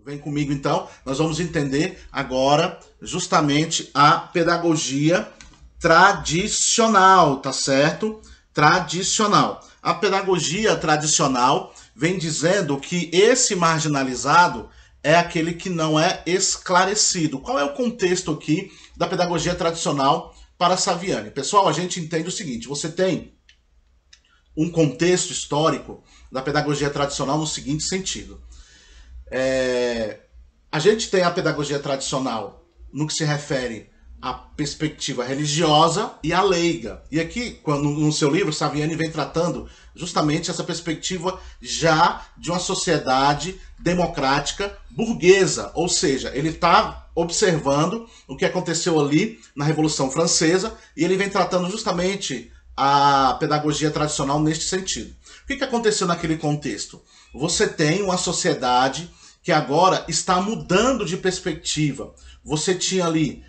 Vem comigo então, nós vamos entender agora justamente a pedagogia tradicional, tá certo? Tradicional. A pedagogia tradicional vem dizendo que esse marginalizado é aquele que não é esclarecido. Qual é o contexto aqui da pedagogia tradicional para Saviani? Pessoal, a gente entende o seguinte, você tem um contexto histórico da pedagogia tradicional no seguinte sentido. A gente tem a pedagogia tradicional no que se refere à perspectiva religiosa e à leiga. E aqui, no seu livro, Saviani vem tratando justamente essa perspectiva já de uma sociedade democrática burguesa. Ou seja, ele está observando o que aconteceu ali na Revolução Francesa e ele vem tratando justamente a pedagogia tradicional neste sentido. O que aconteceu naquele contexto? Você tem uma sociedade que agora está mudando de perspectiva. Você tinha ali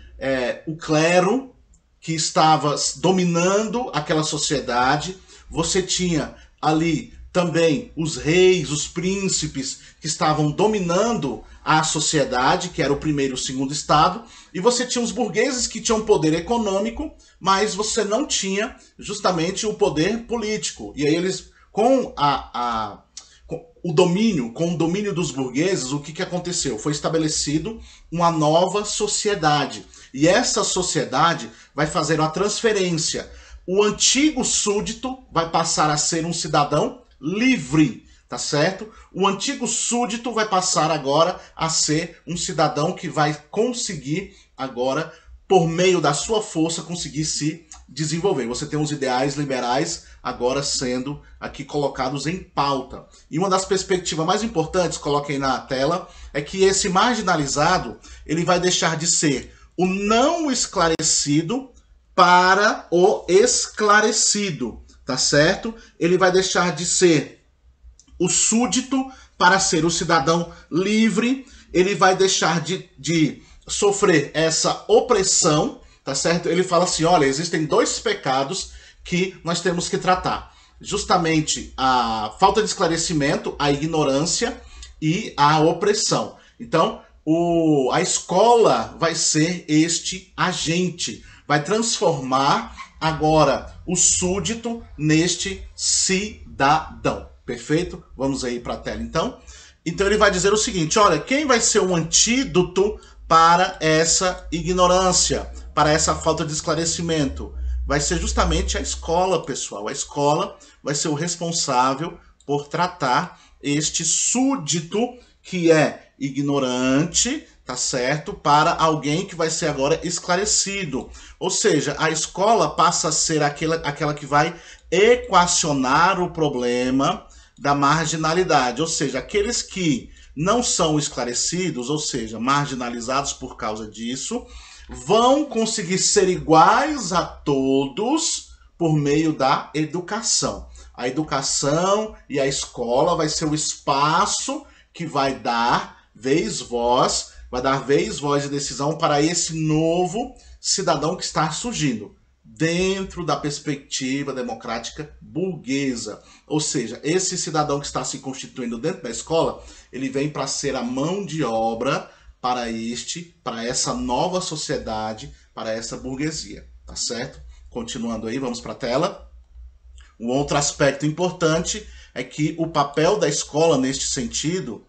o clero que estava dominando aquela sociedade, você tinha ali também os reis, os príncipes que estavam dominando a sociedade, que era o primeiro e o segundo estado, e você tinha os burgueses que tinham poder econômico, mas você não tinha justamente o poder político. E aí eles, com o domínio dos burgueses, o que aconteceu? Foi estabelecido uma nova sociedade. E essa sociedade vai fazer uma transferência. O antigo súdito vai passar a ser um cidadão livre, tá certo? O antigo súdito vai passar agora a ser um cidadão que vai conseguir agora, por meio da sua força, conseguir se desenvolver. Você tem os ideais liberais agora sendo aqui colocados em pauta. E uma das perspectivas mais importantes, coloquei na tela, é que esse marginalizado, ele vai deixar de ser o não esclarecido para o esclarecido, tá certo? Ele vai deixar de ser o súdito para ser o cidadão livre, ele vai deixar de sofrer essa opressão, tá certo? Ele fala assim, olha, existem dois pecados que nós temos que tratar. Justamente a falta de esclarecimento, a ignorância e a opressão. Então, a escola vai ser este agente, vai transformar agora o súdito neste cidadão. Perfeito? Vamos aí para a tela então. Então ele vai dizer o seguinte, olha, quem vai ser um antídoto para essa ignorância, para essa falta de esclarecimento? Vai ser justamente a escola, pessoal. A escola vai ser o responsável por tratar este súdito que é ignorante, tá certo? Para alguém que vai ser agora esclarecido. Ou seja, a escola passa a ser aquela que vai equacionar o problema da marginalidade. Ou seja, aqueles que não são esclarecidos, ou seja, marginalizados por causa disso, vão conseguir ser iguais a todos por meio da educação. A educação e a escola vai ser o espaço que vai dar vez-voz e decisão para esse novo cidadão que está surgindo dentro da perspectiva democrática burguesa. Ou seja, esse cidadão que está se constituindo dentro da escola, ele vem para ser a mão de obra para essa nova sociedade, para essa burguesia, tá certo? Continuando aí, vamos para a tela. Um outro aspecto importante é que o papel da escola neste sentido,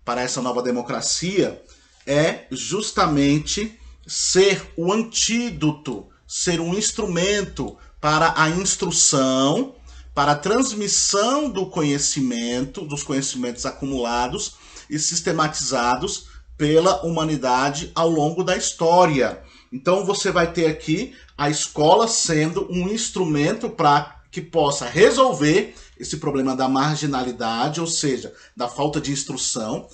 para essa nova democracia, é justamente ser o antídoto, ser um instrumento para a instrução, para a transmissão do conhecimento, dos conhecimentos acumulados e sistematizados pela humanidade ao longo da história. Então você vai ter aqui a escola sendo um instrumento para que possa resolver esse problema da marginalidade, ou seja, da falta de instrução,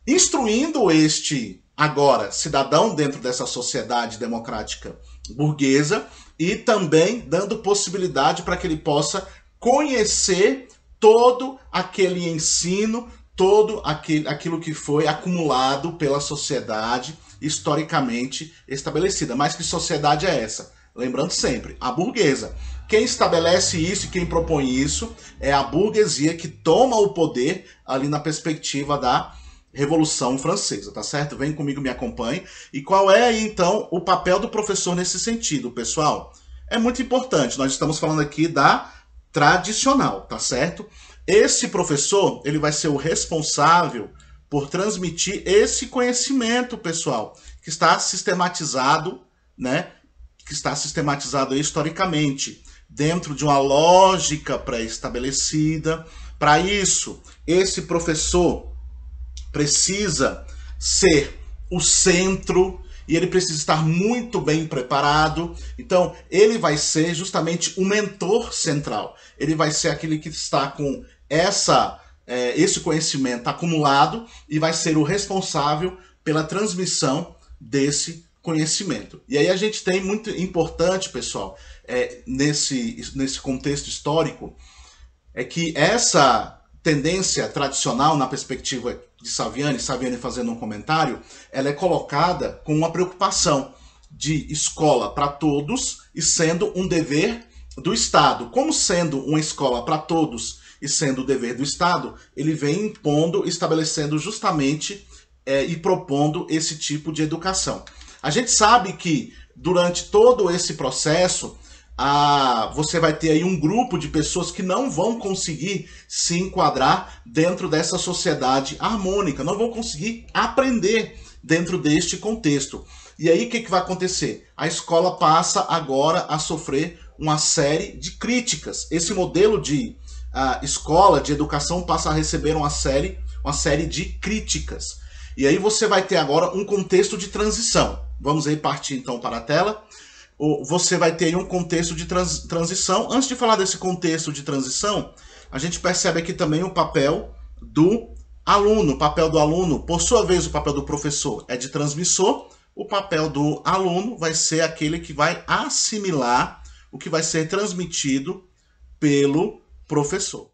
instruindo este, agora, cidadão dentro dessa sociedade democrática burguesa e também dando possibilidade para que ele possa conhecer todo aquele ensino, todo aquilo que foi acumulado pela sociedade historicamente estabelecida. Mas que sociedade é essa? Lembrando sempre, a burguesa. Quem estabelece isso e quem propõe isso é a burguesia que toma o poder ali na perspectiva da Revolução Francesa, tá certo? Vem comigo, me acompanhe. E qual é aí, então, o papel do professor nesse sentido, pessoal? É muito importante, nós estamos falando aqui da tradicional, tá certo? Esse professor, ele vai ser o responsável por transmitir esse conhecimento, pessoal, que está sistematizado, né? Que está sistematizado historicamente, dentro de uma lógica pré-estabelecida. Para isso, esse professor precisa ser o centro e ele precisa estar muito bem preparado. Então, ele vai ser justamente o mentor central. Ele vai ser aquele que está com esse conhecimento acumulado e vai ser o responsável pela transmissão desse conhecimento. E aí a gente tem muito importante, pessoal, nesse contexto histórico, é que essa tendência tradicional na perspectiva de Saviani fazendo um comentário, ela é colocada com uma preocupação de escola para todos e sendo um dever do Estado. Como sendo uma escola para todos e sendo o dever do Estado, ele vem impondo, estabelecendo justamente e propondo esse tipo de educação. A gente sabe que durante todo esse processo, você vai ter aí um grupo de pessoas que não vão conseguir se enquadrar dentro dessa sociedade harmônica, não vão conseguir aprender dentro deste contexto. E aí o que vai acontecer? A escola passa agora a sofrer uma série de críticas. Esse modelo de escola, de educação, passa a receber uma série de críticas. E aí você vai ter agora um contexto de transição. Vamos aí partir então para a tela. Você vai ter aí um contexto de transição. Antes de falar desse contexto de transição, a gente percebe aqui também o papel do aluno. O papel do aluno, por sua vez, o papel do professor é de transmissor. O papel do aluno vai ser aquele que vai assimilar o que vai ser transmitido pelo professor.